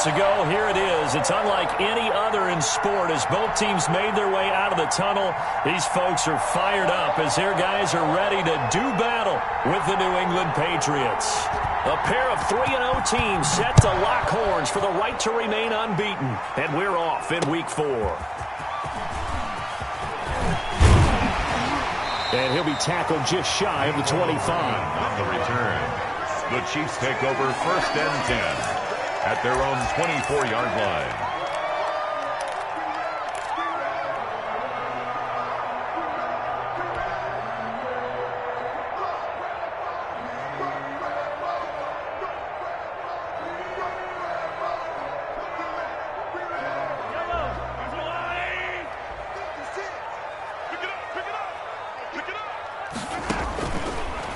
minutes ago, here it is. It's unlike any other in sport as both teams made their way out of the tunnel. These folks are fired up as their guys are ready to do battle with the New England Patriots. A pair of 3-0 teams set to lock horns for the right to remain unbeaten. And we're off in Week 4. And he'll be tackled just shy of the 25. On the return, the Chiefs take over 1st and 10 at their own 24-yard line.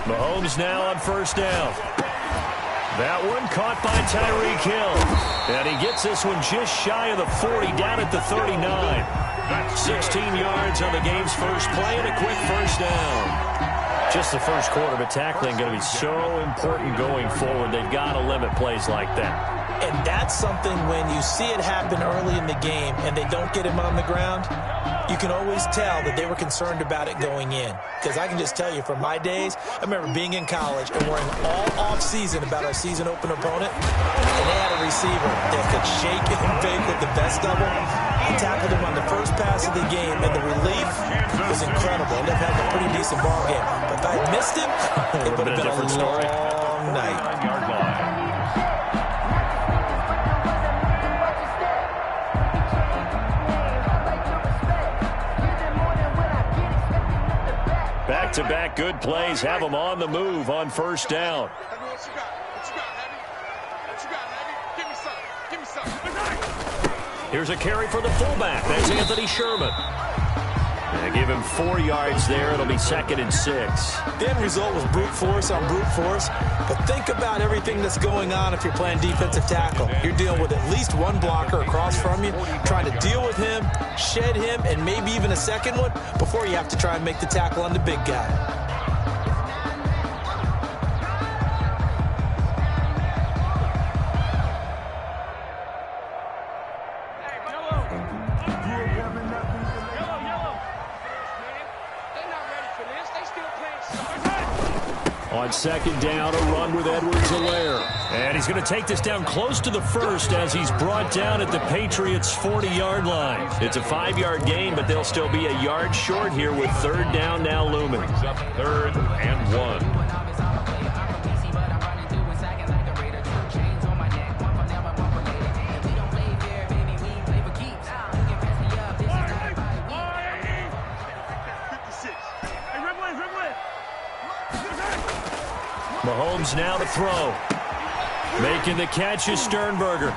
Mahomes now on 1st down. That one caught by Tyreek Hill. And he gets this one just shy of the 40, down at the 39. 16 yards on the game's first play and a quick 1st down. Just the first quarter, but tackling going to be so important going forward. They've got to limit plays like that. And that's something when you see it happen early in the game and they don't get him on the ground, you can always tell that they were concerned about it going in. Because I can just tell you from my days, I remember being in college and worrying all off-season about our season open opponent, and they had a receiver that could shake and bake with the best of them. I tackled him on the first pass of the game, and the relief was incredible. Ended up having a pretty decent ball game. But if I had missed him, it would have been a long night. Back-to-back good plays have them on the move on 1st down. Here's a carry for the fullback. That's Anthony Sherman. They give him 4 yards there. It'll be 2nd and 6. The end result was brute force on brute force. But think about everything that's going on if you're playing defensive tackle. You're dealing with at least one blocker across from you, trying to deal with him, shed him, and maybe even a second one before you have to try and make the tackle on the big guy. On 2nd down, a run with Edwards-Helaire. And he's going to take this down close to the 1st as he's brought down at the Patriots' 40-yard line. It's a 5-yard gain, but they'll still be a yard short here with 3rd down now looming. 3rd and 1. Mahomes now to throw. Making the catch is Sternberger.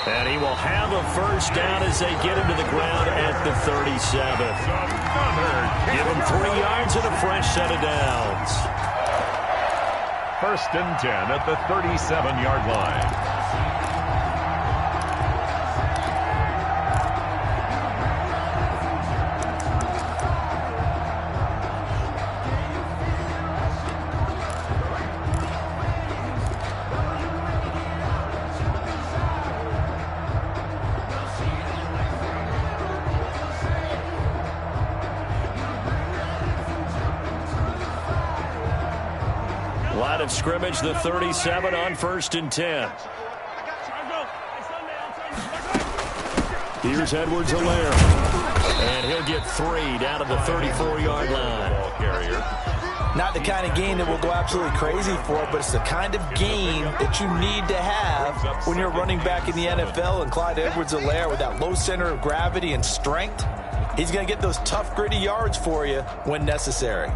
And he will have a 1st down as they get him to the ground at the 37. Give him 3 yards and a fresh set of downs. 1st and 10 at the 37-yard line. Line of scrimmage, the 37 on 1st and 10. Here's Edwards-Helaire. And he'll get 3 down to the 34-yard line. Ball carrier. Not the kind of gain that we'll go absolutely crazy for, but it's the kind of gain that you need to have when you're running back in the NFL. And Clyde Edwards-Helaire, with that low center of gravity and strength, he's going to get those tough, gritty yards for you when necessary.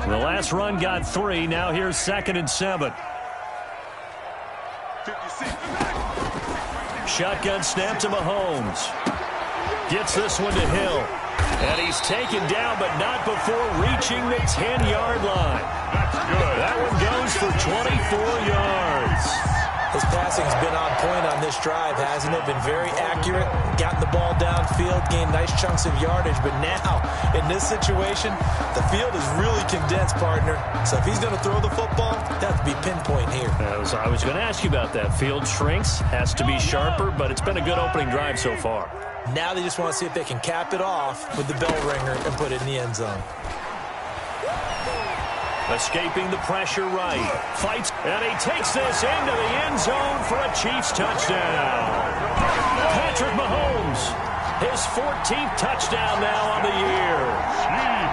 The last run got 3. Now here's 2nd and 7. Shotgun snap to Mahomes. Gets this one to Hill. And he's taken down, but not before reaching the 10-yard line. That's good. That one goes for 24 yards. His passing's been on point on this drive, hasn't it? Been very accurate, gotten the ball downfield, gained nice chunks of yardage. But now, in this situation, the field is really condensed, partner. So if he's going to throw the football, that has to be pinpoint here. I was going to ask you about that. Field shrinks, has to be sharper, but it's been a good opening drive so far. Now they just want to see if they can cap it off with the bell ringer and put it in the end zone. Escaping the pressure right. Fights, and he takes this into the end zone for a Chiefs touchdown. Patrick Mahomes, his 14th touchdown now on the year.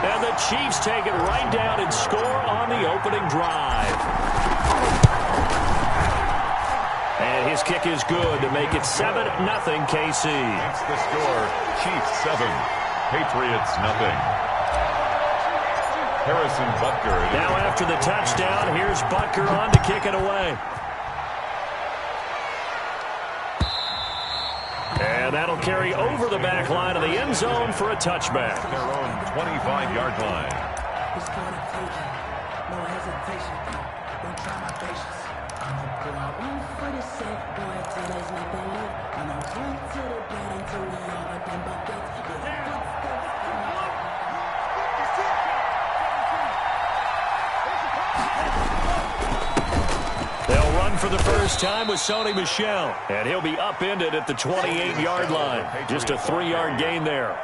And the Chiefs take it right down and score on the opening drive. And his kick is good to make it 7-0 KC. That's the score. Chiefs 7, Patriots nothing. Harrison Butker. Now after the touchdown, here's Butker on to kick it away. And that'll carry over the back line of the end zone for a touchback. Their own 25-yard line. No hesitation. Don't try my patience. I'm gonna pull out one for the set, boy, till there's nothing left. And I'm run to the bed until we all are done buckets. They'll run for the first time with Sony Michel, and he'll be upended at the 28-yard line. Just a 3-yard gain there.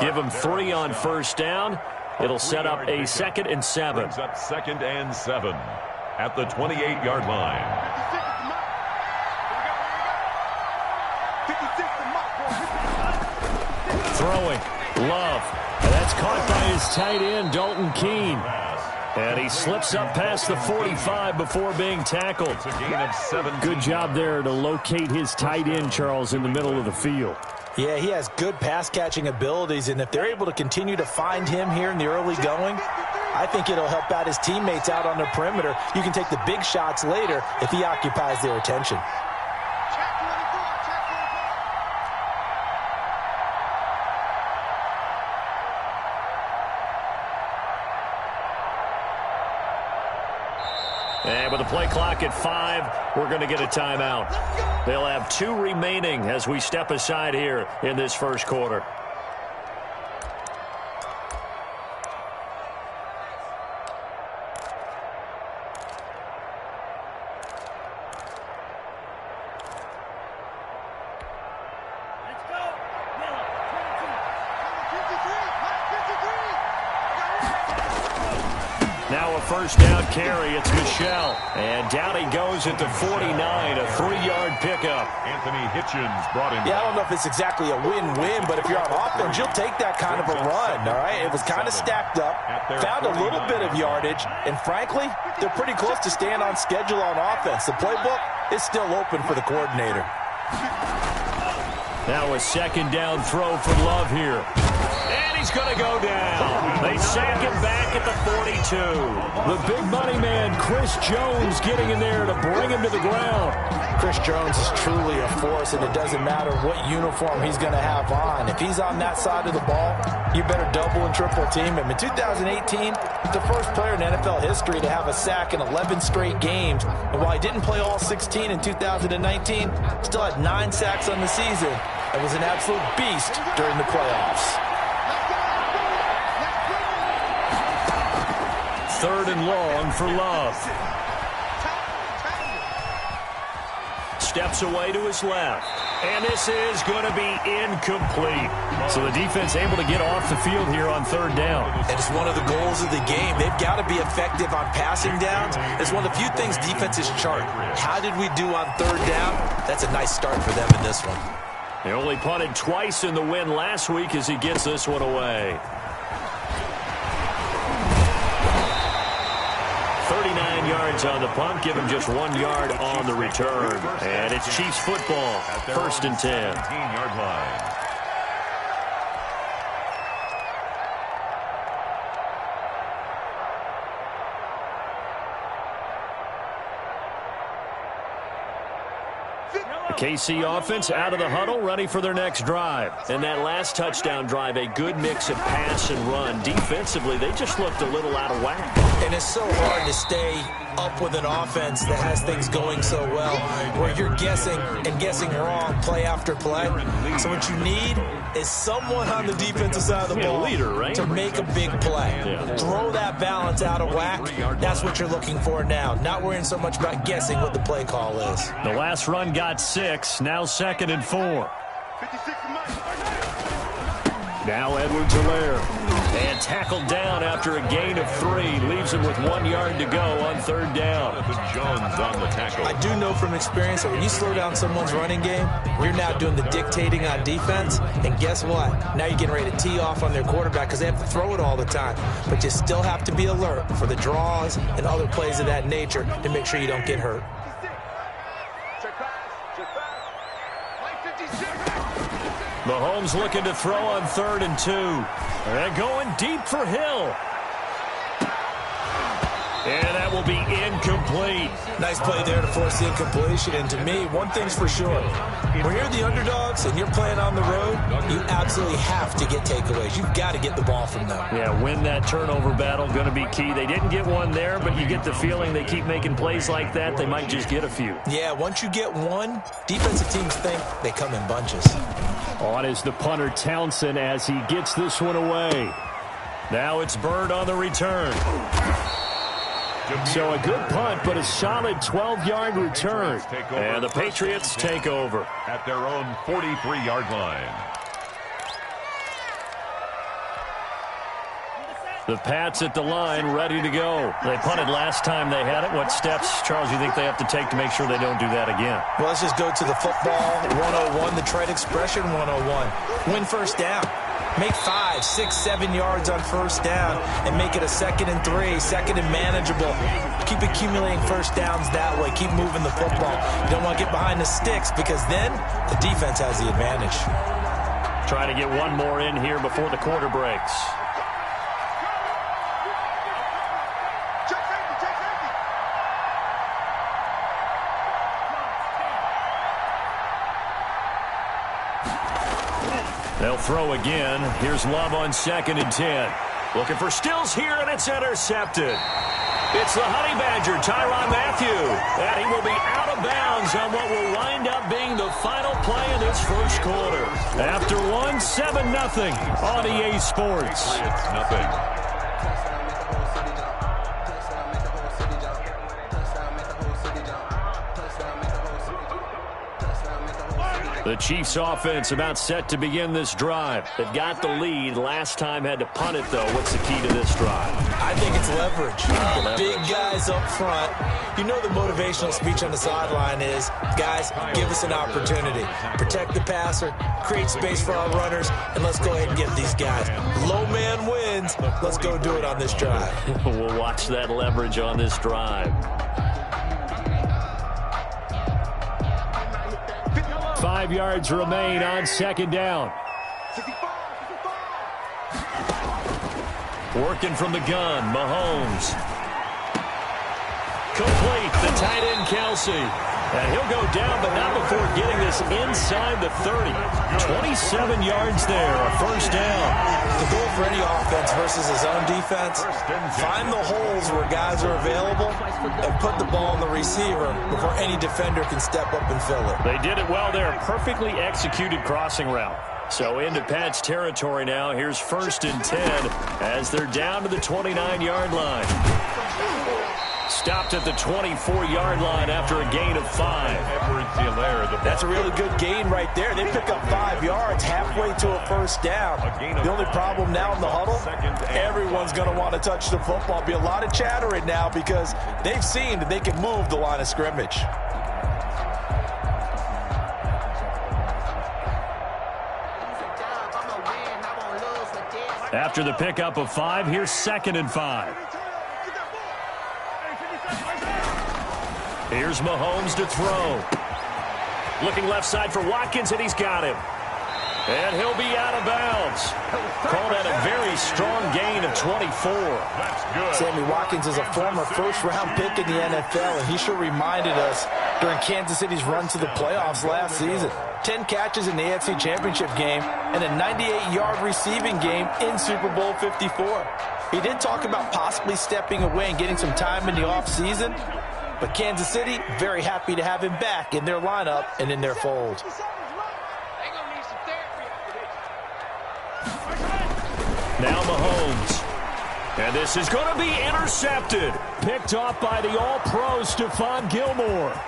Give him 3 on first down. It'll set up a 2nd and 7. Brings up 2nd and 7 at the 28-yard line. Throwing, Love. And that's caught by his tight end, Dalton Keene. And he slips up past the 45 before being tackled. It's a gain of 7. Good job there to locate his tight end, Charles, in the middle of the field. Yeah, he has good pass-catching abilities, and if they're able to continue to find him here in the early going, I think it'll help out his teammates out on the perimeter. You can take the big shots later if he occupies their attention. And with the play clock at 5, we're going to get a timeout. They'll have 2 remaining as we step aside here in this first quarter. Now a first down carry. It's Michel. And down he goes at the 49, a 3-yard pickup. Anthony Hitchens brought him. Yeah, I don't know if it's exactly a win-win, but if you're on offense, you'll take that kind of a run, all right? It was kind of stacked up, found a little bit of yardage, and frankly, they're pretty close to staying on schedule on offense. The playbook is still open for the coordinator. Now a second down throw for Love here. And he's going to go down. They sack him back at the 42. The big money man, Chris Jones, getting in there to bring him to the ground. Chris Jones is truly a force, and it doesn't matter what uniform he's going to have on. If he's on that side of the ball, you better double and triple team him. In 2018, the first player in NFL history to have a sack in 11 straight games. And while he didn't play all 16 in 2019, still had 9 sacks on the season and was an absolute beast during the playoffs. 3rd and long for Love. Steps away to his left. And this is going to be incomplete. So the defense able to get off the field here on 3rd down. And it's one of the goals of the game. They've got to be effective on passing downs. It's one of the few things defenses chart. How did we do on 3rd down? That's a nice start for them in this one. They only punted twice in the win last week as he gets this one away. 39 yards on the punt, give him just 1 yard on the return. And it's Chiefs football, 1st and 10. 17-yard line. The KC offense out of the huddle, ready for their next drive. And that last touchdown drive, a good mix of pass and run. Defensively, they just looked a little out of whack. And it's so hard to stay up with an offense that has things going so well, where you're guessing and guessing wrong play after play. So what you need is someone on the defensive side of the ball leader, right? to make a big play. Yeah. Throw that balance out of whack. That's what you're looking for now. Not worrying so much about guessing what the play call is. The last run got 6, now 2nd and 4. Now Edwards-Helaire. And tackled down after a gain of 3. Leaves him with 1 yard to go on 3rd down. Jones on the tackle. I do know from experience that when you slow down someone's running game, you're now doing the dictating on defense. And guess what? Now you're getting ready to tee off on their quarterback because they have to throw it all the time. But you still have to be alert for the draws and other plays of that nature to make sure you don't get hurt. Mahomes looking to throw on 3rd and 2. And going deep for Hill. And that will be incomplete. Nice play there to force the incompletion. And to me, one thing's for sure. When you're the underdogs and you're playing on the road, you absolutely have to get takeaways. You've got to get the ball from them. Yeah, win that turnover battle, going to be key. They didn't get one there, but you get the feeling they keep making plays like that, they might just get a few. Yeah, once you get one, defensive teams think they come in bunches. On is the punter Townsend as he gets this one away. Now it's Bird on the return. So a good punt, but a solid 12-yard return. And the Patriots take over at their own 43-yard line. The Pats at the line, ready to go. They punted last time they had it. What steps, Charles, you think they have to take to make sure they don't do that again? Well, let's just go to the football 101, the trade expression 101. Win first down. Make 5, 6, 7 yards on first down and make it a 2nd and 3, 2nd and manageable. Keep accumulating first downs that way. Keep moving the football. You don't want to get behind the sticks because then the defense has the advantage. Trying to get one more in here before the quarter breaks. They'll throw again. Here's Love on 2nd and 10. Looking for Stills here, and it's intercepted. It's the Honey Badger, Tyrann Mathieu. And he will be out of bounds on what will wind up being the final play of this first quarter. After one, 7-0 on EA Sports. It's nothing. The Chiefs offense about set to begin this drive. They've got the lead. Last time had to punt it, though. What's the key to this drive? I think it's leverage. The big guys up front. You know the motivational speech on the sideline is, guys, give us an opportunity. Protect the passer, create space for our runners, and let's go ahead and get these guys. Low man wins. Let's go do it on this drive. We'll watch that leverage on this drive. 5 yards remain on 2nd down. Working from the gun, Mahomes. Complete, the tight end Kelsey. And he'll go down, but not before getting this inside the 30. 27 yards there, a first down. The goal for any offense versus his own defense, find the holes where guys are available and put the ball on the receiver before any defender can step up and fill it. They did it well there. Perfectly executed crossing route. So into Pat's territory now. Here's 1st and 10 as they're down to the 29-yard line. Stopped at the 24-yard line after a gain of 5. That's a really good gain right there. They pick up 5 yards halfway to a first down. The only problem now in the huddle, everyone's going to want to touch the football. Be a lot of chattering now because they've seen that they can move the line of scrimmage. After the pickup of 5, here's 2nd and 5. Here's Mahomes to throw. Looking left side for Watkins, and he's got him. And he'll be out of bounds. Called out a very strong gain of 24. That's good. Sammy Watkins is a former first-round pick in the NFL, and he sure reminded us, during Kansas City's run to the playoffs last season. 10 catches in the AFC Championship game and a 98-yard receiving game in Super Bowl 54. He did talk about possibly stepping away and getting some time in the offseason, but Kansas City very happy to have him back in their lineup and in their fold. Now Mahomes. And this is going to be intercepted. Picked off by the All-Pro Stephon Gilmore.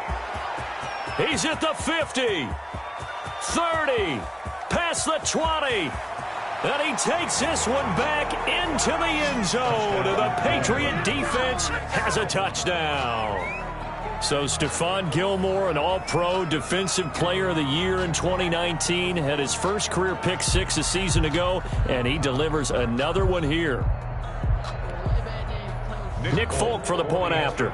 He's at the 50. 30. Past the 20. And he takes this one back into the end zone. And the Patriot defense has a touchdown. So Stephon Gilmore, an All-Pro Defensive Player of the Year in 2019, had his first career pick six a season ago, and he delivers another one here. Nick Folk for the point after.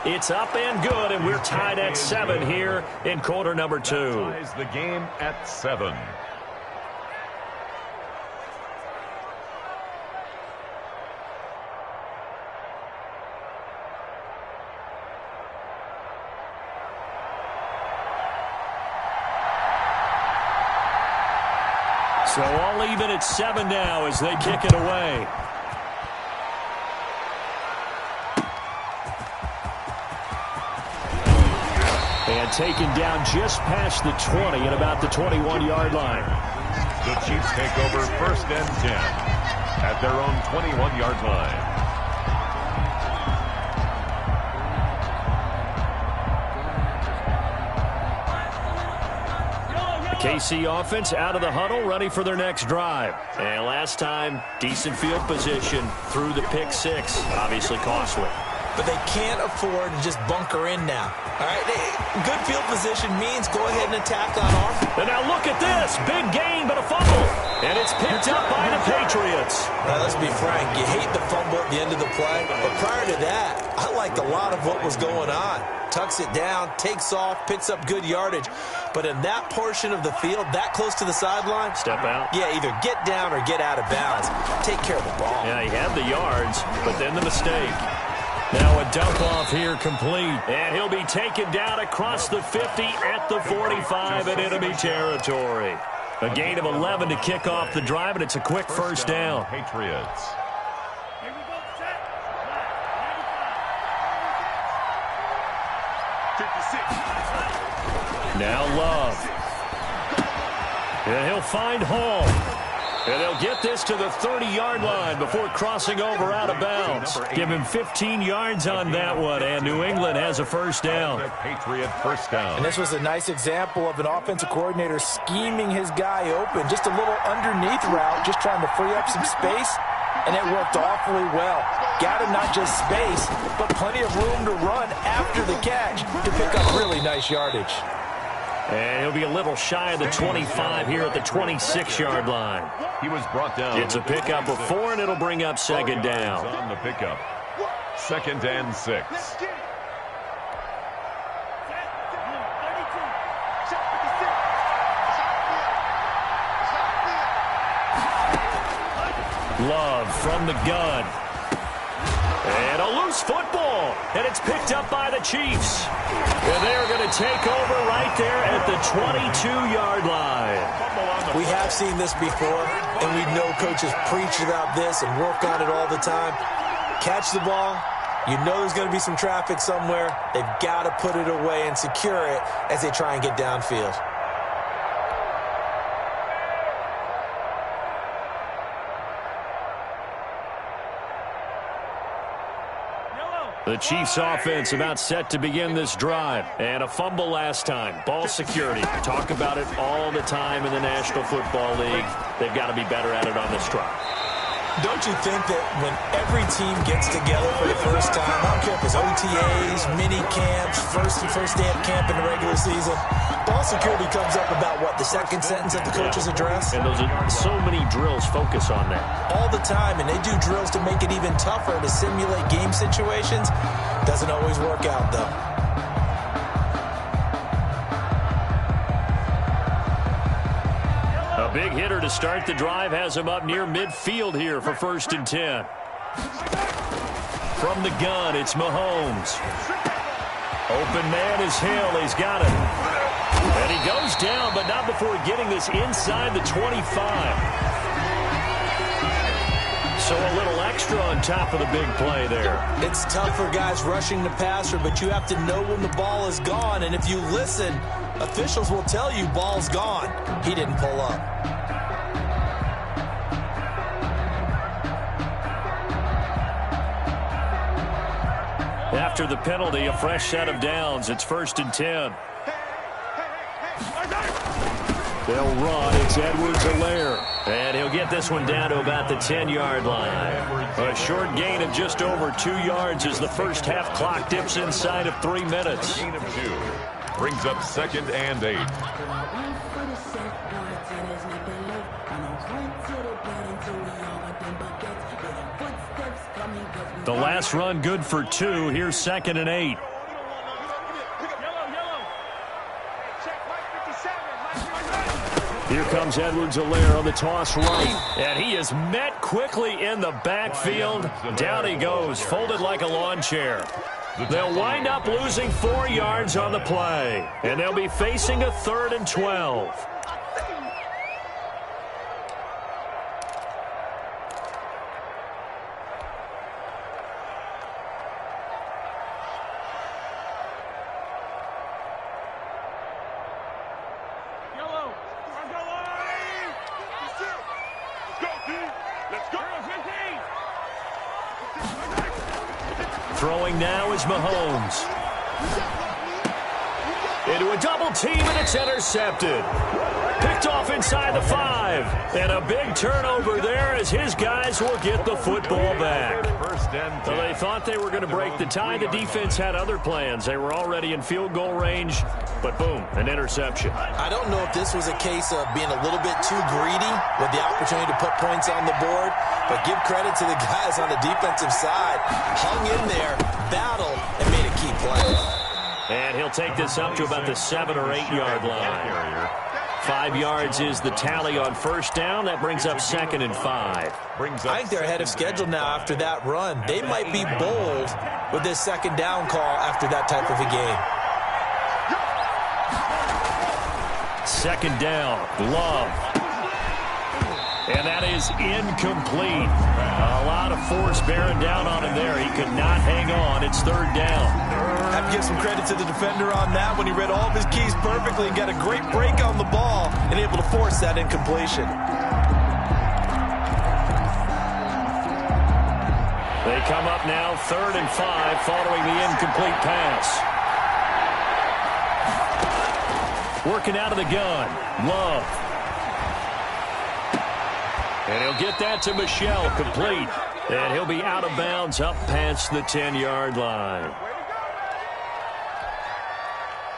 It's up and good, and we're tied at 7 here in quarter number 2. Ties the game at 7. So all even at 7 now as they kick it away. And taken down just past the 20 at about the 21-yard line. The Chiefs take over 1st and 10 at their own 21-yard line. KC offense out of the huddle, ready for their next drive. And last time, decent field position through the pick six. Obviously costly. But they can't afford to just bunker in now. All right, good field position means go ahead and attack on offense. And now look at this. Big gain, but a fumble. And it's picked up by the Patriots. Now, let's be frank. You hate the fumble at the end of the play. But prior to that, I liked a lot of what was going on. Tucks it down, takes off, picks up good yardage. But in that portion of the field, that close to the sideline, step out. Yeah, either get down or get out of bounds. Take care of the ball. Yeah, he had the yards, but then the mistake. Now a dunk off here complete. And he'll be taken down across the 50 at the 45 in enemy territory. A gain of 11 to kick off the drive, and it's a quick first down. Patriots. Now Love. And he'll find Hall. And they'll get this to the 30-yard line before crossing over out of bounds. Give him 15 yards on that one, and New England has a first down. Patriot first down. And this was a nice example of an offensive coordinator scheming his guy open. Just a little underneath route, just trying to free up some space, and it worked awfully well. Got him not just space, but plenty of room to run after the catch to pick up really nice yardage. And he'll be a little shy of the 25 here at the 26-yard line. He was brought down. It's a pickup of 4, and it'll bring up second down. On the pickup. 2nd and 6. Love from the gun. And a loose football. And it's picked up by the Chiefs. And they're going to take over right there at the 22-yard line. We have seen this before, and we know coaches preach about this and work on it all the time. Catch the ball. You know there's going to be some traffic somewhere. They've got to put it away and secure it as they try and get downfield. The Chiefs offense about set to begin this drive. And a fumble last time. Ball security. Talk about it all the time in the National Football League. They've got to be better at it on this drive. Don't you think that when every team gets together for the first time, I don't care if it's OTAs, mini camps, first day of camp in the regular season, ball security comes up about, what, the second sentence of the coach's address? And those are so many drills focus on that. All the time, and they do drills to make it even tougher to simulate game situations. Doesn't always work out, though. A big hitter to start the drive has him up near midfield here for 1st and 10. From the gun, it's Mahomes. Open man is Hill. He's got it. And he goes down, but not before getting this inside the 25. So a little extra on top of the big play there. It's tough for guys rushing the passer, but you have to know when the ball is gone. And if you listen, officials will tell you ball's gone. He didn't pull up. After the penalty, a fresh set of downs. It's 1st and 10. They'll run. It's Edwards-Helaire. And he'll get this one down to about the 10-yard line. A short gain of just over 2 yards as the first half clock dips inside of 3 minutes. Gain of 2. Brings up 2nd and 8. The last run good for 2. Here's 2nd and 8. Here comes Edwards-Helaire on the toss right. And he is met quickly in the backfield. Down he goes, folded like a lawn chair. They'll wind up losing 4 yards on the play. And they'll be facing a 3rd and 12. Throwing now is Mahomes. Into a double team, and it's intercepted. Picked off inside the 5. And a big turnover there as his guys will get the football back. Well, they thought they were going to break the tie. The defense had other plans. They were already in field goal range, but boom, an interception. I don't know if this was a case of being a little bit too greedy with the opportunity to put points on the board, but give credit to the guys on the defensive side. Hung in there, battled, and made a key play. And he'll take this up to about the 7 or 8 yard line. 5 yards is the tally on 1st down. That brings up 2nd and 5. I think they're ahead of schedule now after that run. They might be bold with this 2nd down call after that type of a game. 2nd down, Love. And that is incomplete. A lot of force bearing down on him there. He could not hang on. It's 3rd down. I have to give some credit to the defender on that when he read all of his keys perfectly and got a great break on the ball and able to force that incompletion. They come up now 3rd and 5 following the incomplete pass. Working out of the gun, Love. And he'll get that to Michel, complete. And he'll be out of bounds up past the 10-yard line.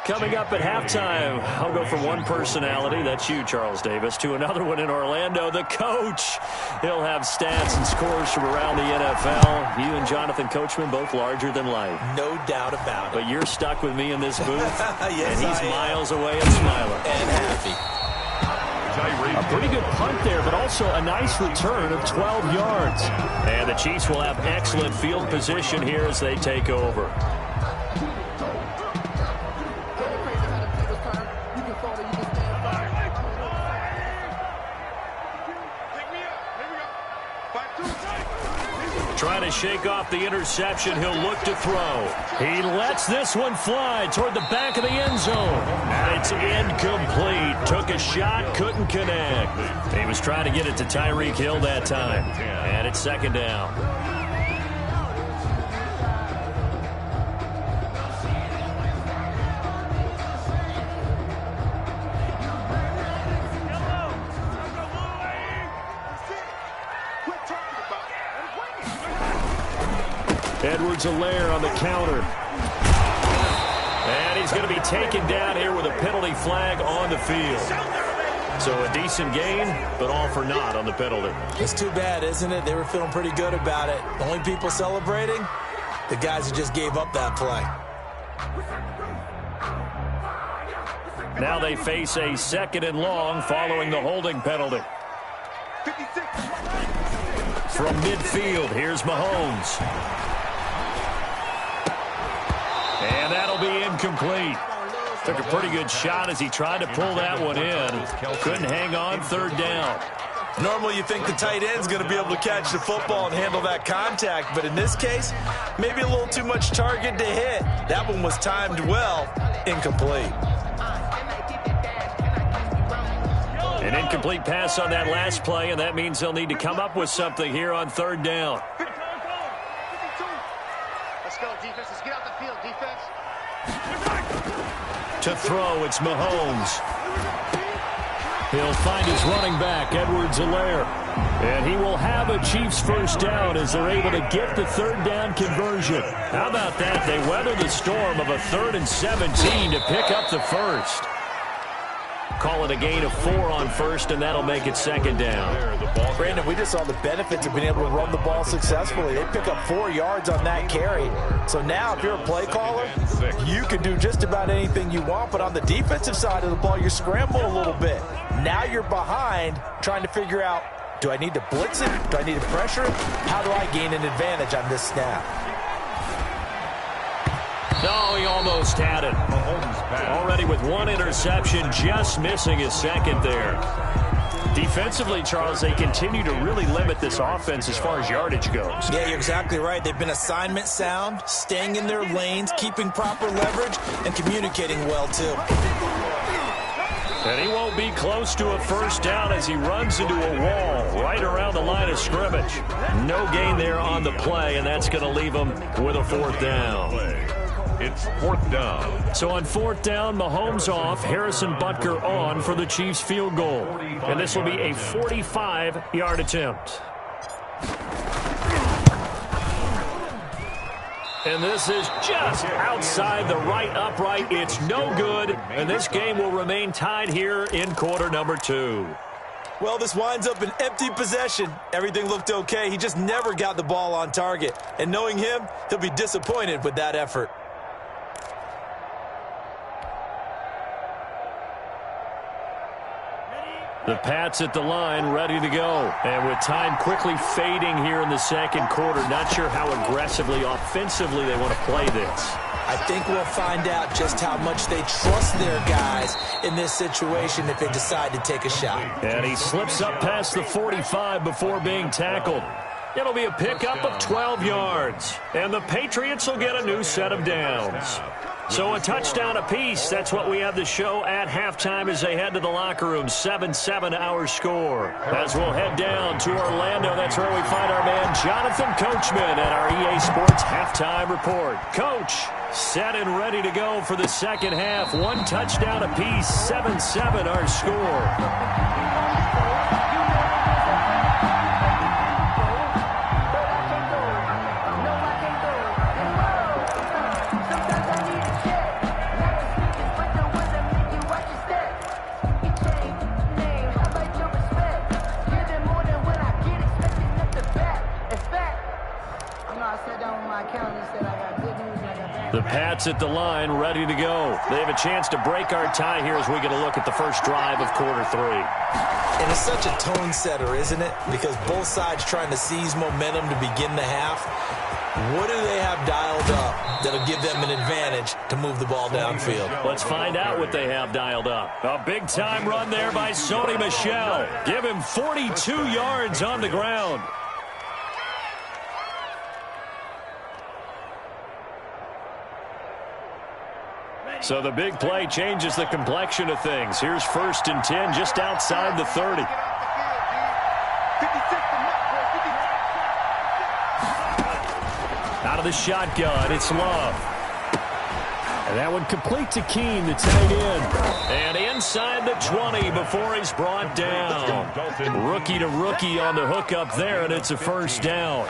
Coming up at halftime, I'll go from one personality, that's you, Charles Davis, to another one in Orlando, the coach. He'll have stats and scores from around the NFL. You and Jonathan Coachman, both larger than life. No doubt about it. But you're stuck with me in this booth, yes, and he's miles away and smiling. And happy. A pretty good punt there, but also a nice return of 12 yards. And the Chiefs will have excellent field position here as they take over. Trying to shake off the interception. He'll look to throw. He lets this one fly toward the back of the end zone. And it's incomplete. Took a shot, couldn't connect. He was trying to get it to Tyreek Hill that time. And it's 2nd down. Edwards-Helaire on the counter. And he's going to be taken down here with a penalty flag on the field. So a decent gain, but all for naught on the penalty. It's too bad, isn't it? They were feeling pretty good about it. The only people celebrating, the guys who just gave up that play. Now they face a 2nd and long following the holding penalty. From midfield, here's Mahomes. And that'll be incomplete. Took a pretty good shot as he tried to pull that one in. Couldn't hang on 3rd down. Normally you think the tight end's going to be able to catch the football and handle that contact, but in this case, maybe a little too much target to hit. That one was timed well, incomplete. An incomplete pass on that last play, and that means they'll need to come up with something here on 3rd down. Let's go, defense. Let's get out the field, defense. To throw, it's Mahomes. He'll find his running back, Edwards-Helaire. And he will have a Chiefs 1st down as they're able to get the 3rd down conversion. How about that? They weather the storm of a 3rd and 17 to pick up the 1st. Call it a gain of 4 on 1st, and that'll make it 2nd down. Brandon, we just saw the benefits of being able to run the ball successfully. They pick up 4 yards on that carry. So now if you're a play caller, you can do just about anything you want. But on the defensive side of the ball, you're scrambling a little bit. Now you're behind trying to figure out, do I need to blitz it? Do I need to pressure it? How do I gain an advantage on this snap? No, he almost had it. Already with 1 interception, just missing his 2nd there. Defensively, Charles, they continue to really limit this offense as far as yardage goes. Yeah, you're exactly right. They've been assignment sound, staying in their lanes, keeping proper leverage, and communicating well, too. And he won't be close to a 1st down as he runs into a wall right around the line of scrimmage. No gain there on the play, and that's going to leave him with a 4th down. It's 4th down. So on 4th down, Mahomes off, Harrison Butker on for the Chiefs field goal. And this will be a 45-yard attempt. And this is just outside the right upright. It's no good, and this game will remain tied here in quarter number 2. Well, this winds up an empty possession. Everything looked okay. He just never got the ball on target. And knowing him, he'll be disappointed with that effort. The Pats at the line, ready to go. And with time quickly fading here in the 2nd quarter, not sure how aggressively, offensively they want to play this. I think we'll find out just how much they trust their guys in this situation if they decide to take a shot. And he slips up past the 45 before being tackled. It'll be a pickup of 12 yards. And the Patriots will get a new set of downs. So a touchdown apiece. That's what we have the show at halftime as they head to the locker room. 7-7 our score. As we'll head down to Orlando, that's where we find our man Jonathan Coachman at our EA Sports Halftime Report. Coach, set and ready to go for the 2nd half. 1 touchdown apiece. 7-7 our score. The Pats at the line, ready to go. They have a chance to break our tie here as we get a look at the first drive of quarter 3. And it's such a tone setter, isn't it? Because both sides trying to seize momentum to begin the half. What do they have dialed up that'll give them an advantage to move the ball downfield? Let's find out what they have dialed up. A big-time run there by Sony Michel. Give him 42 yards on the ground. So the big play changes the complexion of things. Here's 1st and 10 just outside the 30. Out of the shotgun, it's Love. And that one complete to Keene, the tight end. And inside the 20 before he's brought down. Rookie to rookie on the hook up there, and it's a 1st down.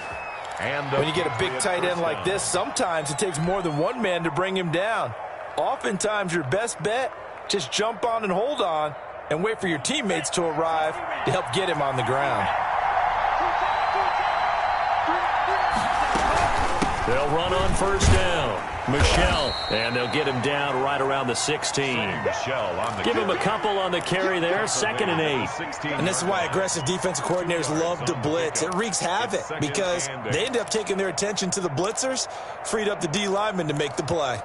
And when you get a big tight end like this, sometimes it takes more than one man to bring him down. Oftentimes, your best bet, just jump on and hold on and wait for your teammates to arrive to help get him on the ground. They'll run on first down. Michelle, and they'll get him down right around the 16. Michelle on the Give him a couple on the carry there, 2nd and 8. And this is why aggressive defensive coordinators love to blitz. It wreaks havoc because they end up taking their attention to the blitzers, freed up the D lineman to make the play.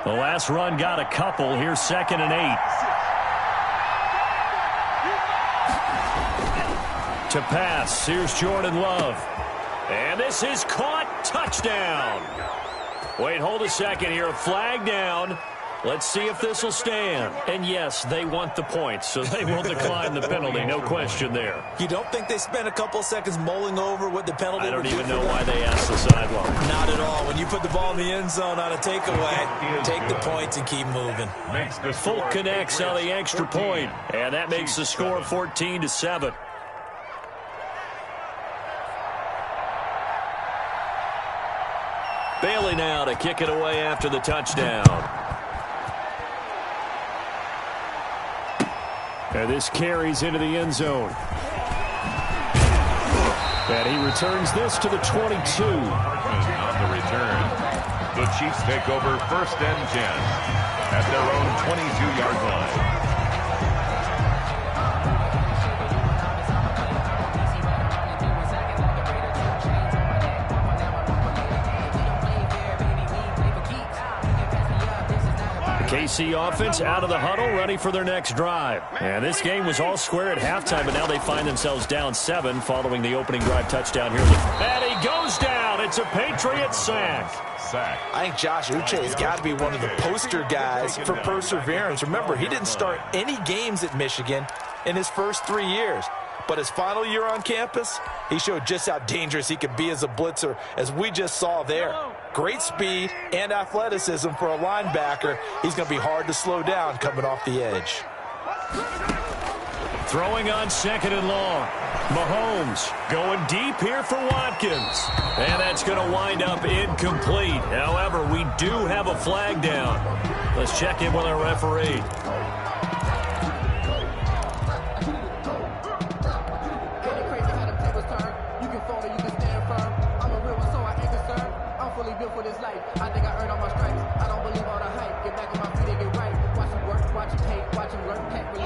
The last run got a couple. Here's 2nd and 8. To pass, here's Jordan Love. And this is caught. Touchdown. Wait, hold a second here. Flag down. Let's see if this will stand. And yes, they want the points, so they will decline the penalty. No question there. You don't think they spent a couple seconds mulling over what the penalty I don't would even do know for why them? they asked the sideline. Not at all. When you put the ball in the end zone on a takeaway, take the points and keep moving. Folk connects on the extra point, and that makes the score 14-7. Bailey now to kick it away after the touchdown. And this carries into the end zone. And he returns this to the 22. On the return, the Chiefs take over 1st and 10 at their own 22-yard line. KC offense out of the huddle, ready for their next drive. And this game was all square at halftime, but now they find themselves down 7 following the opening drive touchdown here. And he goes down. It's a Patriots sack. I think Josh Uche has got to be one of the poster guys for perseverance. Remember, he didn't start any games at Michigan in his first 3 years. But his final year on campus, he showed just how dangerous he could be as a blitzer, as we just saw there. Great speed and athleticism for a linebacker. He's going to be hard to slow down coming off the edge. Throwing on 2nd and long. Mahomes going deep here for Watkins. And that's going to wind up incomplete. However, we do have a flag down. Let's check in with our referee.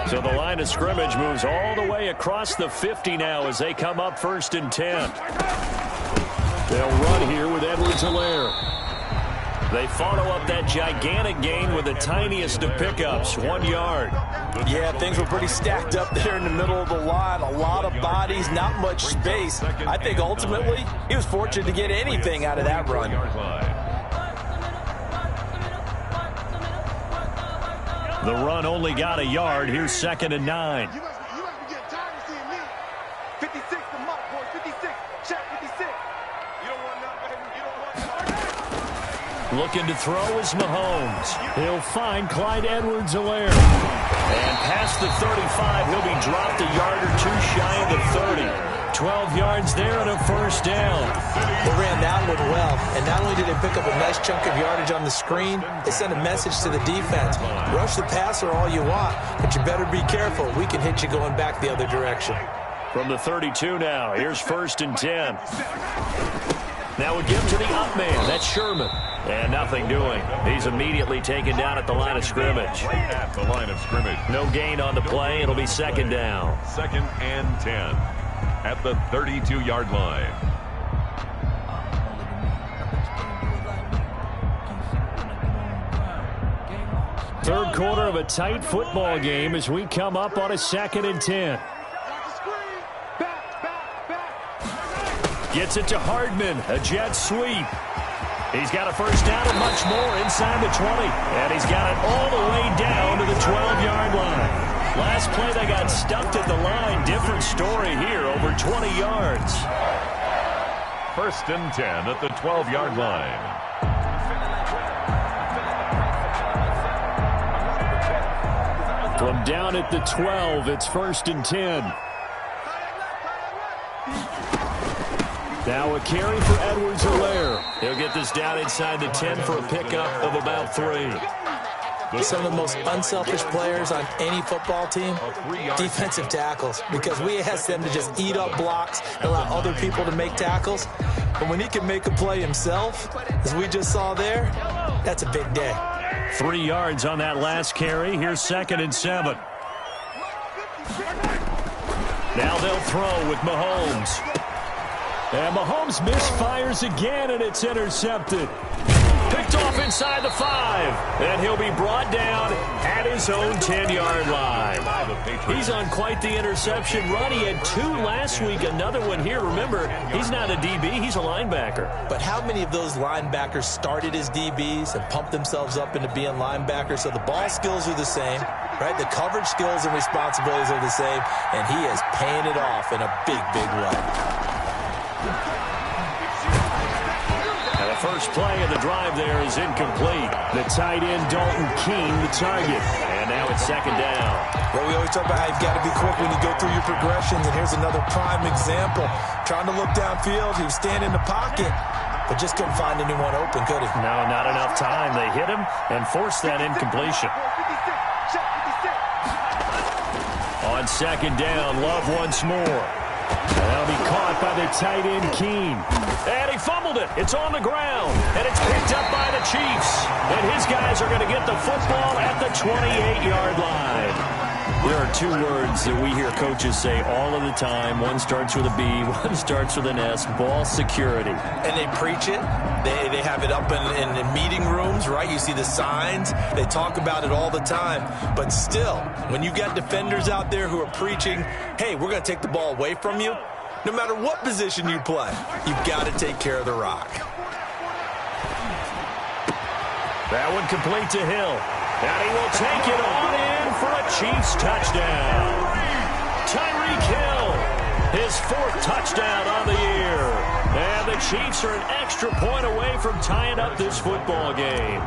So the line of scrimmage moves all the way across the 50 now as they come up 1st and 10. They'll run here with Edwards-Helaire. They follow up that gigantic gain with the tiniest of pickups, 1 yard. Yeah, things were pretty stacked up there in the middle of the line. A lot of bodies, not much space. I think ultimately he was fortunate to get anything out of that run. The run only got a yard. Here's 2nd and 9. You must be getting tired of seeing me. 56, the mark, boy. 56. Check 56. You don't want nothing, baby. You don't want nothing. Looking to throw is Mahomes. He'll find Clyde Edwards-Helaire. And past the 35, he'll be dropped a yard or two shy of the 30. 12 yards there and a 1st down. They ran that one well, and not only did they pick up a nice chunk of yardage on the screen, they sent a message to the defense. Rush the passer all you want, but you better be careful. We can hit you going back the other direction. From the 32 now, here's 1st and 10. Now we give to the up man. That's Sherman. And nothing doing. He's immediately taken down at the line of scrimmage. At the line of scrimmage. No gain on the play. It'll be 2nd down. 2nd and 10 at the 32-yard line. Third quarter of a tight football game as we come up on a 2nd and 10. Gets it to Hardman, a jet sweep. He's got a 1st down and much more inside the 20. And he's got it all the way down to the 12-yard line. Last play they got stuffed at the line. Different story here, over 20 yards. 1st and 10 at the 12-yard line. From down at the 12, it's 1st and 10. Now a carry for Edwards-Helaire. He'll get this down inside the 10 for a pickup of about 3. some of the most unselfish players on any football team? Defensive tackles, because we ask them to just eat up blocks and allow other people to make tackles. But when he can make a play himself, as we just saw there, that's a big day. 3 yards on that last carry. Here's 2nd and 7. Now they'll throw with Mahomes. And Mahomes misfires again, and it's intercepted. Picked off inside the 5. And he'll be brought down at his own 10-yard line. He's on quite the interception run. He had 2 last week, another one here. Remember, he's not a DB, he's a linebacker. But how many of those linebackers started as DBs and pumped themselves up into being linebackers? So the ball skills are the same, right? The coverage skills and responsibilities are the same, and he is paying it off in a big, big way. And the first play of the drive there is incomplete. The tight end, Dalton Keene, the target. And now it's 2nd down. Well, we always talk about how you've got to be quick when you go through your progressions, and here's another prime example. Trying to look downfield, he was standing in the pocket, but just couldn't find anyone open, could he? No, not enough time. They hit him and forced that incompletion. On 2nd down, Love once more. That'll be caught by the tight end, Keene. And he fumbled it. It's on the ground. And it's picked up by the Chiefs. And his guys are going to get the football at the 28-yard line. There are 2 words that we hear coaches say all of the time. One starts with a B, one starts with an S. Ball security. And they preach it. They have it up in meeting rooms, right? You see the signs. They talk about it all the time. But still, when you got defenders out there who are preaching, hey, we're going to take the ball away from you, no matter what position you play, you've got to take care of the rock. That one complete to Hill. And he will take it on in for a Chiefs touchdown. Tyreek Hill, his 4th touchdown on the year. And the Chiefs are an extra point away from tying up this football game.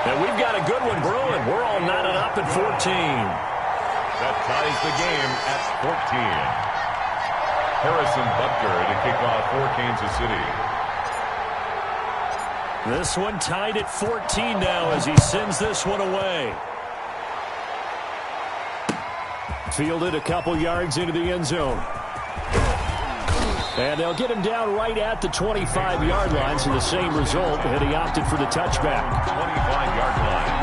And we've got a good one brewing. We're all knotted up at 14. That ties the game at 14. Harrison Butker to kick off for Kansas City. This one tied at 14 now as he sends this one away. Fielded a couple yards into the end zone. And they'll get him down right at the 25-yard line, so the same result, and he opted for the touchback. 25-yard line.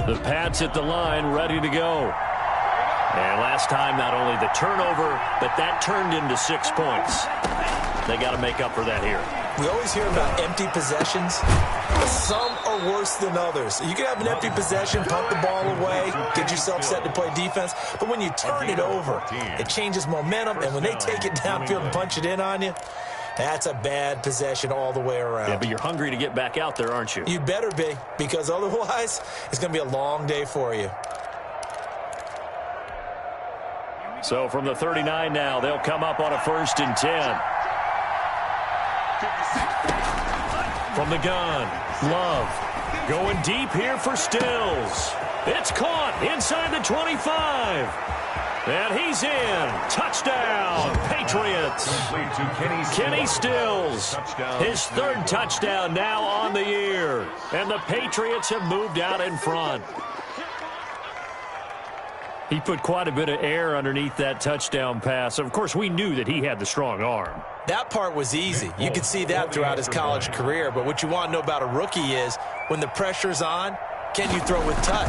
The Pats at the line, ready to go. And last time, not only the turnover, but that turned into 6 points. They got to make up for that here. We always hear about empty possessions. Some are worse than others. You can have an empty possession, pump the ball away, get yourself set to play defense. But when you turn it over, it changes momentum. And when they take it downfield and punch it in on you, that's a bad possession all the way around. Yeah, but you're hungry to get back out there, aren't you? You better be, because otherwise it's going to be a long day for you. So from the 39 now, they'll come up on a 1st and 10. From the gun, Love going deep here for Stills. It's caught inside the 25. And he's in. Touchdown, Patriots. Kenny Stills, his 3rd touchdown now on the year. And the Patriots have moved out in front. He put quite a bit of air underneath that touchdown pass. Of course, we knew that he had the strong arm. That part was easy. You could see that throughout his college career. But what you want to know about a rookie is when the pressure's on, can you throw with touch?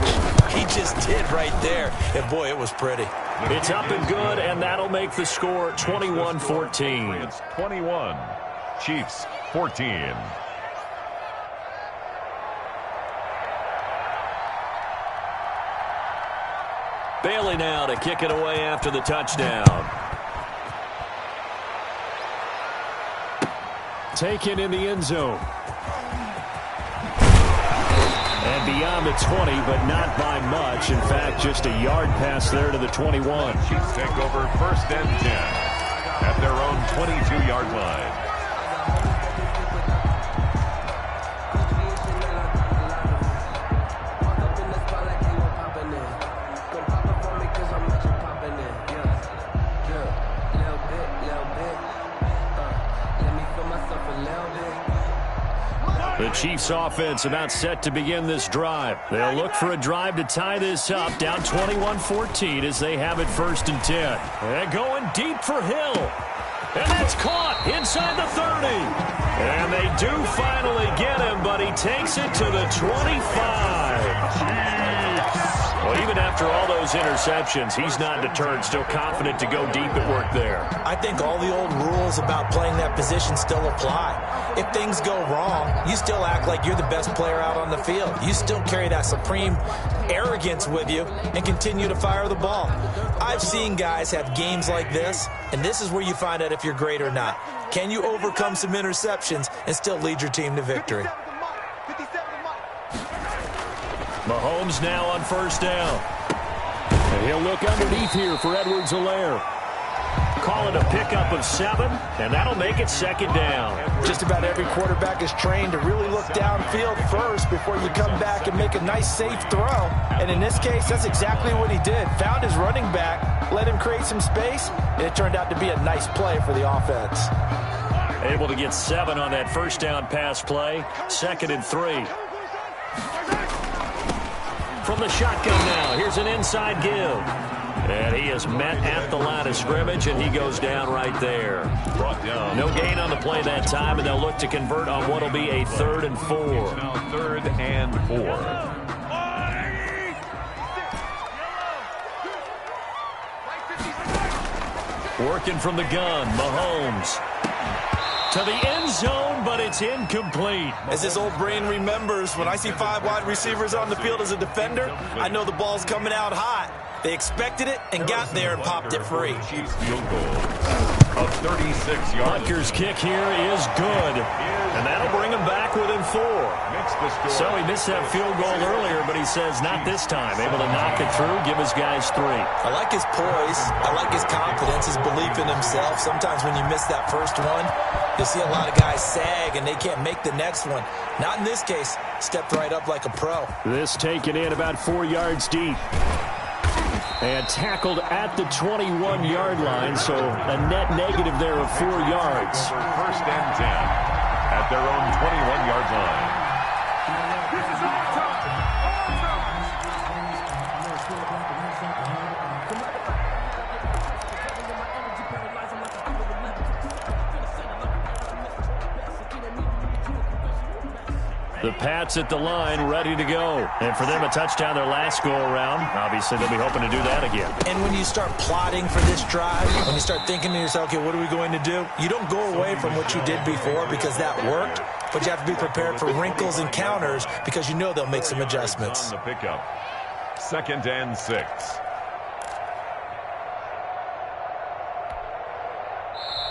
He just did right there. And, boy, it was pretty. It's up and good, and that'll make the score 21-14. It's 21. Chiefs 14. Bailey now to kick it away after the touchdown. Taken in the end zone. And And beyond the 20, but not by much. In fact, just a yard pass there to the 21. Chiefs take over 1st and 10 at their own 22-yard line. The Chiefs offense about set to begin this drive. They'll look for a drive to tie this up, down 21-14 as they have it 1st and 10. And going deep for Hill. And that's caught inside the 30. And they do finally get him, but he takes it to the 25. Well, even after all those interceptions, he's not deterred, still confident to go deep at work there. I think all the old rules about playing that position still apply. If things go wrong, you still act like you're the best player out on the field. You still carry that supreme arrogance with you and continue to fire the ball. I've seen guys have games like this, and this is where you find out if you're great or not. Can you overcome some interceptions and still lead your team to victory? Mahomes now on 1st down. And he'll look underneath here for Edwards-Helaire. Call it a pickup of 7, and that'll make it 2nd down. Just about every quarterback is trained to really look downfield first before you come back and make a nice, safe throw. And in this case, that's exactly what he did. Found his running back, let him create some space, and it turned out to be a nice play for the offense. Able to get 7 on that 1st down pass play. 2nd and 3. From the shotgun now, here's an inside give. And he is met at the line of scrimmage, and he goes down right there. Brought down. No gain on the play that time, and they'll look to convert on what will be a 3rd and 4. Now 3rd and 4. Working from the gun, Mahomes. To the end zone, but it's incomplete. As his old brain remembers, when I see 5 wide receivers on the field as a defender, I know the ball's coming out hot. They expected it and got there and popped it free. Chiefs field goal of 36 yards. Butker's kick here is good, and that'll bring him back within 4. So he missed that field goal earlier, but he says not this time. Able to knock it through, give his guys 3. I like his poise. I like his confidence, his belief in himself. Sometimes when you miss that first one, you'll see a lot of guys sag and they can't make the next one. Not in this case. Stepped right up like a pro. This taken in about 4 yards deep. And tackled at the 21-yard line, so a net negative there of 4 yards. 1st and 10 at their own 21-yard line. The Pats at the line, ready to go. And for them, a touchdown their last go-around. Obviously, they'll be hoping to do that again. And when you start plotting for this drive, when you start thinking to yourself, okay, what are we going to do? You don't go away from what you did before because that worked, but you have to be prepared for wrinkles and counters because you know they'll make some adjustments. On the pickup. 2nd and 6.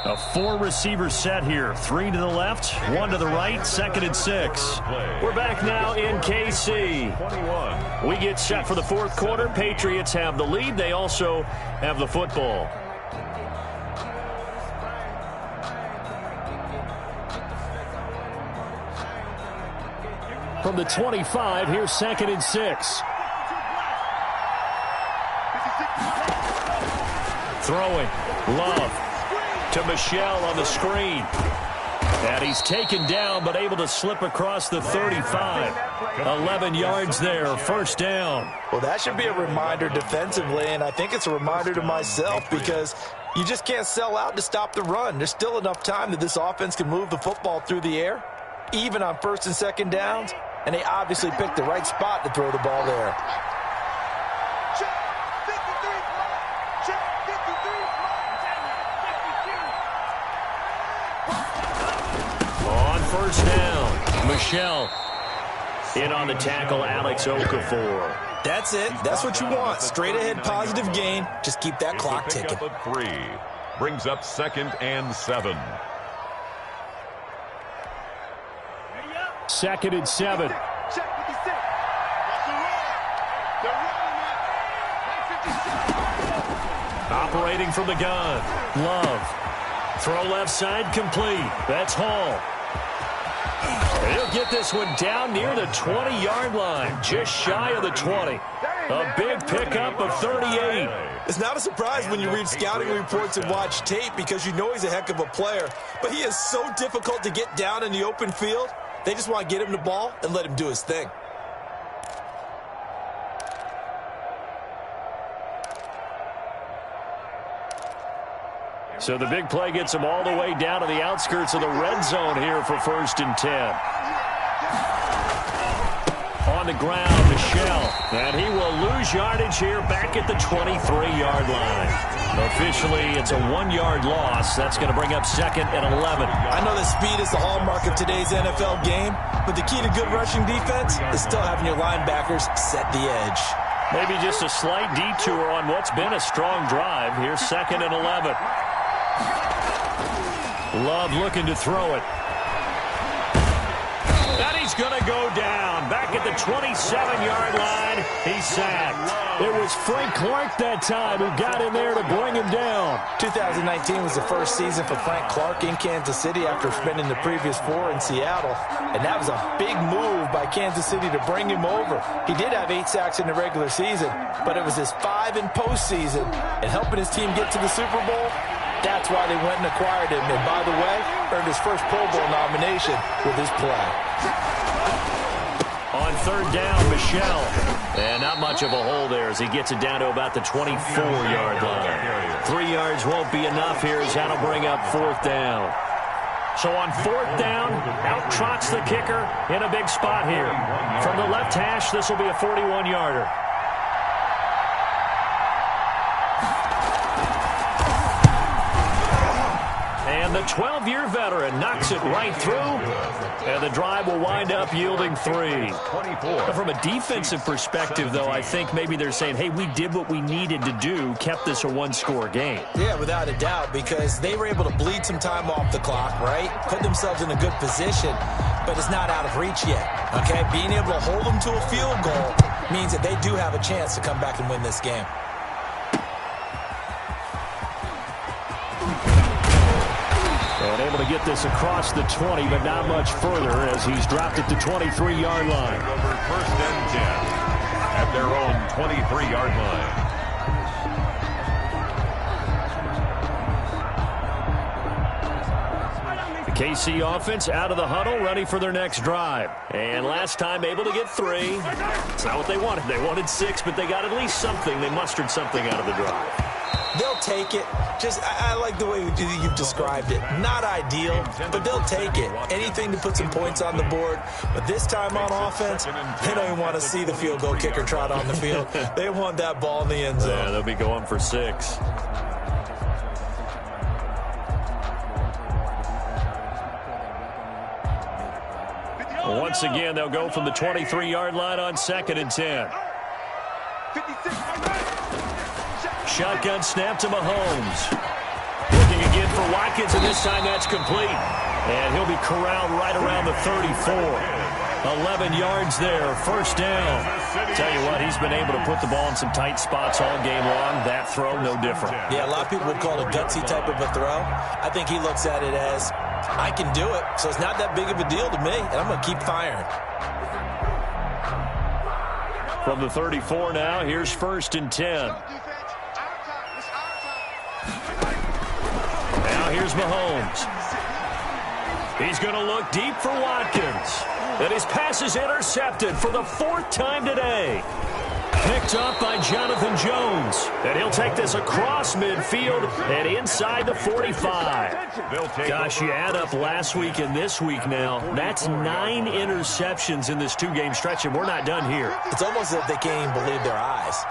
A 4-receiver set here. 3 to the left, 1 to the right, 2nd and 6. We're back now in KC. 21. We get set for the 4th quarter. Patriots have the lead. They also have the football. From the 25, here's 2nd and 6. Throwing. Love. To Michelle on the screen. And he's taken down, but able to slip across the 35. 11 yards there, 1st down. Well, that should be a reminder defensively, and I think it's a reminder to myself because you just can't sell out to stop the run. There's still enough time that this offense can move the football through the air, even on 1st and 2nd downs, and they obviously picked the right spot to throw the ball there. On 1st down, Michelle in on the tackle, Alex Okafor. That's it. That's what you want. Straight ahead positive gain. Just keep that clock ticking. Pickup of 3. Brings up 2nd and 7. 2nd and 7. Operating from the gun. Love. Throw left side complete. That's Hall. And he'll get this one down near the 20-yard line. Just shy of the 20. A big pickup of 38. It's not a surprise when you read scouting reports and watch tape because you know he's a heck of a player. But he is so difficult to get down in the open field. They just want to get him the ball and let him do his thing. So the big play gets him all the way down to the outskirts of the red zone here for 1st and 10. On the ground, Michel. And he will lose yardage here back at the 23-yard line. Officially, it's a 1-yard loss. That's going to bring up 2nd and 11. I know that speed is the hallmark of today's NFL game, but the key to good rushing defense is still having your linebackers set the edge. Maybe just a slight detour on what's been a strong drive. Here's 2nd and 11. Love looking to throw it. And he's going to go down. Back at the 27-yard line, he's sacked. It was Frank Clark that time who got in there to bring him down. 2019 was the first season for Frank Clark in Kansas City after spending the previous 4 in Seattle. And that was a big move by Kansas City to bring him over. He did have 8 sacks in the regular season, but it was his 5 in postseason. And helping his team get to the Super Bowl, that's why they went and acquired him. And by the way, earned his first Pro Bowl nomination with his play. On 3rd down, Michel. And not much of a hole there as he gets it down to about the 24-yard line. 3 yards won't be enough here as that'll bring up 4th down. So on 4th down, out trots the kicker in a big spot here. From the left hash, this will be a 41-yarder. And the 12-year veteran knocks it right through. And the drive will wind up yielding 3. From a defensive perspective, though, I think maybe they're saying, hey, we did what we needed to do, kept this a 1-score game. Yeah, without a doubt, because they were able to bleed some time off the clock, right? Put themselves in a good position, but it's not out of reach yet, okay? Being able to hold them to a field goal means that they do have a chance to come back and win this game. And able to get this across the 20, but not much further as he's dropped it to 23-yard line. Over 1st and 10 at their own 23-yard line. The KC offense out of the huddle, ready for their next drive. And last time able to get 3. It's not what they wanted. They wanted 6, but they got at least something. They mustered something out of the drive. They'll take it. I like the way you've described it. Not ideal, but they'll take it. Anything to put some points on the board. But this time on offense, they don't even want to see the field goal kicker trot on the field. They want that ball in the end zone. Yeah, they'll be going for 6. Once again, they'll go from the 23-yard line on 2nd and 10. 56. Shotgun snap to Mahomes. Looking again for Watkins, and this time that's complete. And he'll be corralled right around the 34. 11 yards there, 1st down. Tell you what, he's been able to put the ball in some tight spots all game long. That throw, no different. Yeah, a lot of people would call it a gutsy type of a throw. I think he looks at it as, I can do it, so it's not that big of a deal to me, and I'm going to keep firing. From the 34 now, here's 1st and 10. Now here's Mahomes. He's going to look deep for Watkins. And his pass is intercepted for the 4th time today. Picked up by Jonathan Jones. And he'll take this across midfield and inside the 45. Gosh, you add up last week and this week now. That's 9 interceptions in this 2-game stretch, and we're not done here. It's almost as if they can't even believe their eyes.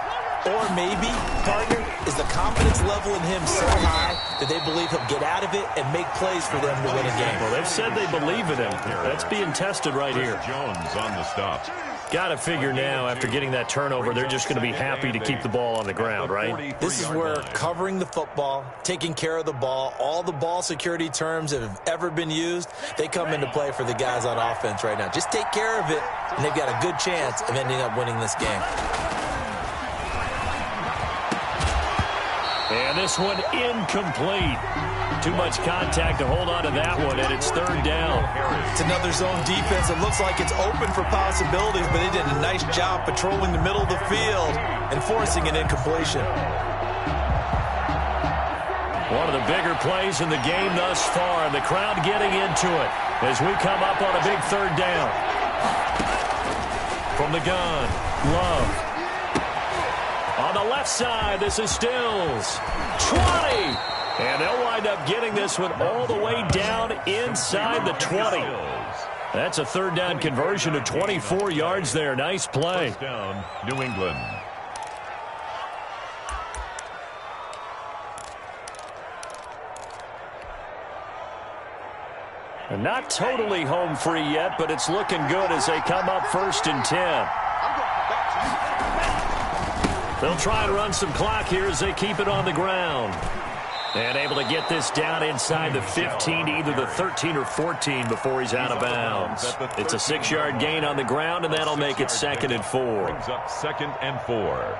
Or maybe, partner, is the confidence level in him so high that they believe he'll get out of it and make plays for them to win a game. Well, they've said they believe in him. That's being tested right here. Jones on the stop. Got to figure now, after getting that turnover, they're just going to be happy to keep the ball on the ground, right? This is where covering the football, taking care of the ball, all the ball security terms that have ever been used, they come into play for the guys on offense right now. Just take care of it, and they've got a good chance of ending up winning this game. this one incomplete. Too much contact to hold on to that one, and it's third down. It's another zone defense. It looks like it's open for possibilities, but they did a nice job patrolling the middle of the field and forcing an incompletion. One of the bigger plays in the game thus far, and the crowd getting into it as we come up on a big third down. From the gun, Love. On the left side, this is Stills. 20! And they'll wind up getting this one all the way down inside the 20. That's a third down conversion of 24 yards there. Nice play. First down, New England. And not totally home free yet, but it's looking good as they come up 1st and 10. They'll try and run some clock here as they keep it on the ground. And able to get this down inside the 15 to either the 13 or 14 before he's out of bounds. It's a 6-yard gain on the ground, and that'll make it 2nd and 4. Brings up 2nd and 4.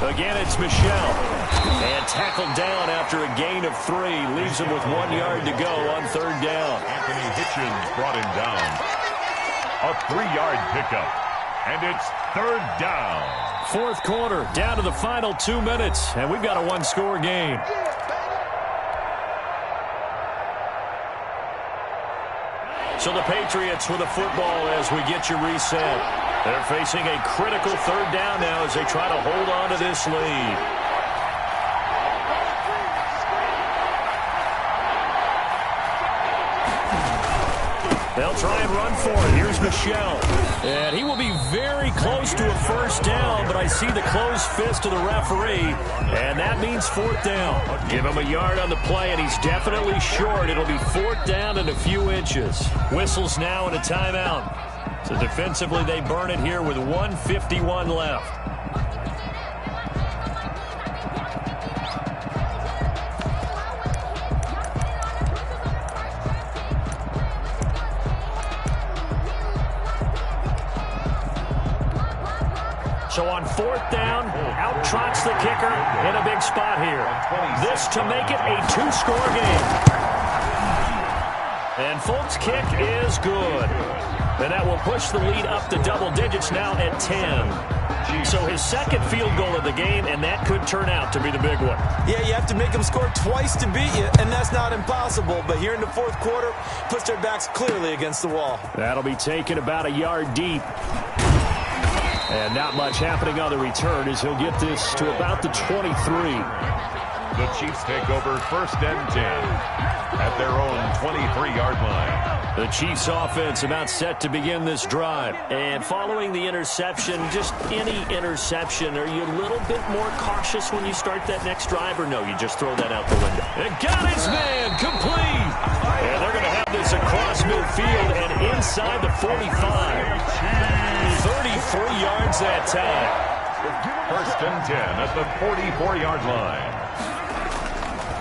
Again, it's Michelle. And tackled down after a gain of 3. Leaves him with 1 yard to go on third down. Anthony Hitchens brought him down. A 3-yard pickup. And it's third down. Fourth quarter, down to the final 2 minutes. And we've got a one-score game. So the Patriots with the football as we get you reset. They're facing a critical third down now as they try to hold on to this lead. They'll try and run for it. Here's Michelle. And he will be very close to a first down, but I see the closed fist of the referee, and that means 4th down. Give him a yard on the play, and he's definitely short. It'll be 4th down and a few inches. Whistles now and a timeout. So defensively, they burn it here with 1:51 left. So on 4th down, out trots the kicker in a big spot here. This to make it a 2-score game. And Folk's kick is good. And that will push the lead up to double digits now at 10. So his second field goal of the game, and that could turn out to be the big one. Yeah, you have to make them score twice to beat you, and that's not impossible. But here in the fourth quarter, puts their backs clearly against the wall. That'll be taken about a yard deep. And not much happening on the return as he'll get this to about the 23. The Chiefs take over 1st and 10 at their own 23-yard line. The Chiefs offense about set to begin this drive. And following the interception, just any interception, are you a little bit more cautious when you start that next drive, or no, you just throw that out the window? And got his man, complete! And they're going to have this across midfield and inside the 45. 33 yards that time. 1st and 10 at the 44-yard line.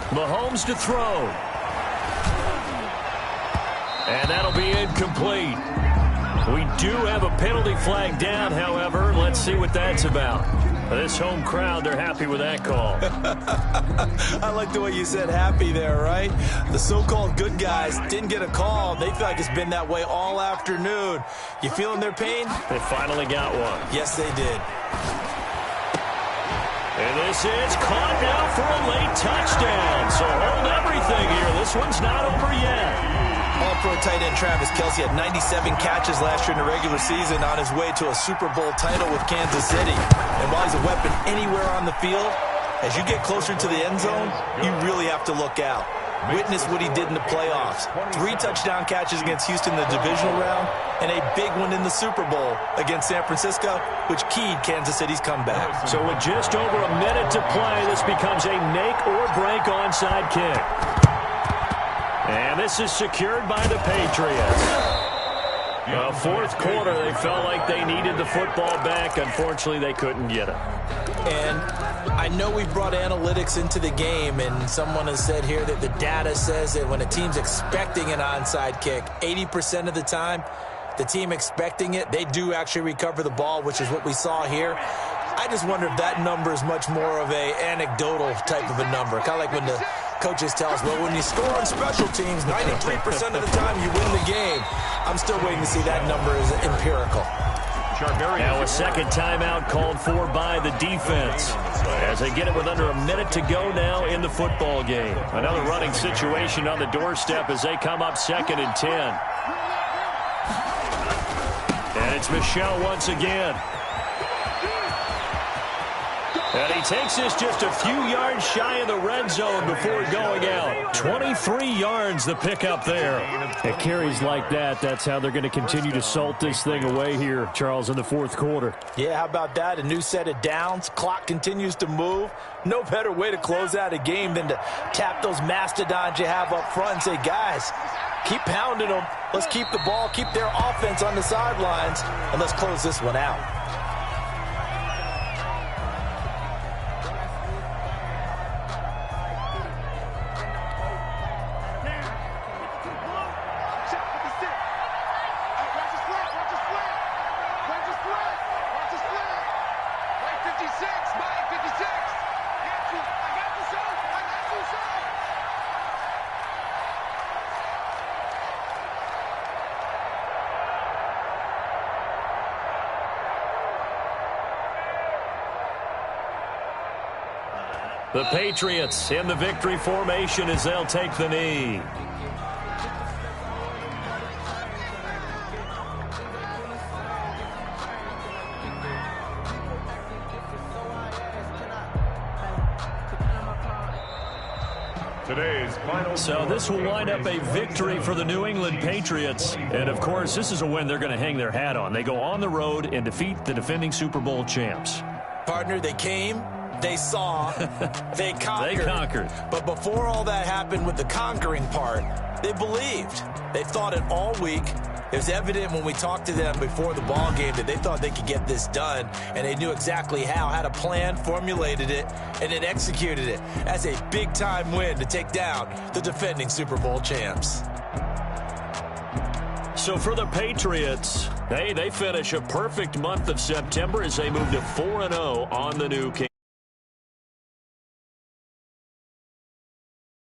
Mahomes to throw. And that'll be incomplete. We do have a penalty flag down, however. Let's see what that's about. This home crowd, they're happy with that call. I like the way you said happy there, right? The so-called good guys didn't get a call. They feel like it's been that way all afternoon. You feeling their pain? They finally got one. Yes, they did. And this is caught now for a late touchdown. So hold everything here. This one's not over yet. All-pro tight end Travis Kelce had 97 catches last year in the regular season on his way to a Super Bowl title with Kansas City. And while he's a weapon anywhere on the field, as you get closer to the end zone, you really have to look out. Witness what he did in the playoffs. 3 touchdown catches against Houston in the divisional round, and a big one in the Super Bowl against San Francisco, which keyed Kansas City's comeback. So with just over a minute to play, this becomes a make or break onside kick. And this is secured by the Patriots. Fourth quarter, they felt like they needed the football back. Unfortunately, they couldn't get it. And I know we've brought analytics into the game, and someone has said here that the data says that when a team's expecting an onside kick, 80% of the time, the team expecting it, they do actually recover the ball, which is what we saw here. I just wonder if that number is much more of a anecdotal type of a number, kind of like when the coaches tell us, well, when you score on special teams, 93% of the time you win the game. I'm still waiting to see that number is empirical. Now a second timeout called for by the defense as they get it with under a minute to go now in the football game. Another running situation on the doorstep as they come up 2nd and 10. And it's Michel once again. And he takes this just a few yards shy of the red zone before going out. 23 yards the pickup there. It carries like that. That's how they're going to continue to salt this thing away here, Charles, in the fourth quarter. Yeah, how about that? A new set of downs. Clock continues to move. No better way to close out a game than to tap those mastodons you have up front and say, guys, keep pounding them. Let's keep the ball, keep their offense on the sidelines, and let's close this one out. The Patriots in the victory formation as they'll take the knee. So this will wind up a victory for the New England Patriots. And, of course, this is a win they're going to hang their hat on. They go on the road and defeat the defending Super Bowl champs. Partner, they came, they saw, they conquered. They conquered. But before all that happened with the conquering part, they believed. They thought it all week. It was evident when we talked to them before the ball game that they thought they could get this done, and they knew exactly how, had a plan, formulated it, and then executed it. That's a big-time win to take down the defending Super Bowl champs. So for the Patriots, hey, they finish a perfect month of September as they move to 4-0 on the new camp.